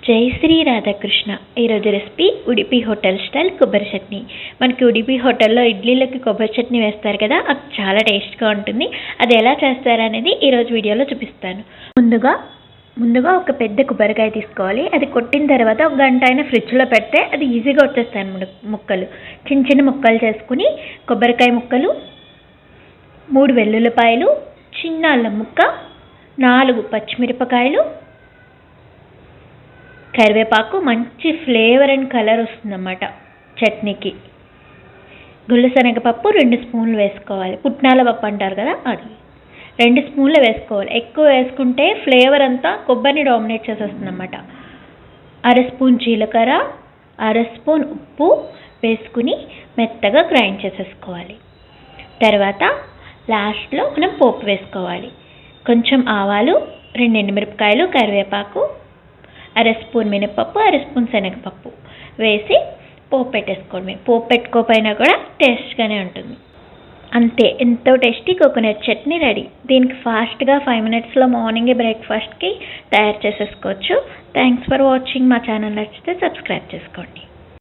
జై శ్రీ రాధాకృష్ణ. ఈరోజు recipe Udupi hotel style కొబ్బరి చట్నీ. మనకి ఉడిపి హోటల్లో ఇడ్లీలకి కొబ్బరి చట్నీ వేస్తారు కదా, అది చాలా టేస్ట్గా ఉంటుంది. అది ఎలా చేస్తారనేది ఈరోజు వీడియోలో చూపిస్తాను. ముందుగా ఒక పెద్ద కొబ్బరికాయ తీసుకోవాలి. అది కొట్టిన తర్వాత ఒక గంట అయినా ఫ్రిడ్జ్లో పెడితే అది ఈజీగా వచ్చేస్తాయి ముక్కలు. చిన్న చిన్న ముక్కలు చేసుకుని కొబ్బరికాయ ముక్కలు, 3 వెల్లుల్లిపాయలు, చిన్న అల్లం ముక్క, 4 పచ్చిమిరపకాయలు, కరివేపాకు. మంచి ఫ్లేవర్ అండ్ కలర్ వస్తుందన్నమాట చట్నీకి. గుళ్ళశనగపప్పు 2 స్పూన్లు వేసుకోవాలి. పుట్నాల పప్పు అంటారు కదా, అది 2 స్పూన్లు వేసుకోవాలి. ఎక్కువ వేసుకుంటే ఫ్లేవర్ అంతా కొబ్బరిని డామినేట్ చేసేస్తుంది అన్నమాట. 1/2 స్పూన్ జీలకర్ర, 1/2 స్పూన్ ఉప్పు వేసుకుని మెత్తగా గ్రైండ్ చేసేసుకోవాలి. తర్వాత లాస్ట్లో మనం పోపు వేసుకోవాలి. కొంచెం ఆవాలు, 2 ఎండుమిరపకాయలు, కరివేపాకు, 1/2 స్పూన్ మినపప్పు, 1/2 స్పూన్ శనగపప్పు వేసి పోపు పెట్టేసుకోవడమే. పోపు పెట్టుకోకపోయినా కూడా టేస్ట్గానే ఉంటుంది. అంతే, ఎంతో టేస్టీ కోకోనట్ చట్నీ రెడీ. దీనికి ఫాస్ట్గా 5 మినిట్స్లో మార్నింగే బ్రేక్ఫాస్ట్కి తయారు చేసేసుకోవచ్చు. Thanks for watching. మా ఛానల్ నచ్చితే సబ్స్క్రైబ్ చేసుకోండి.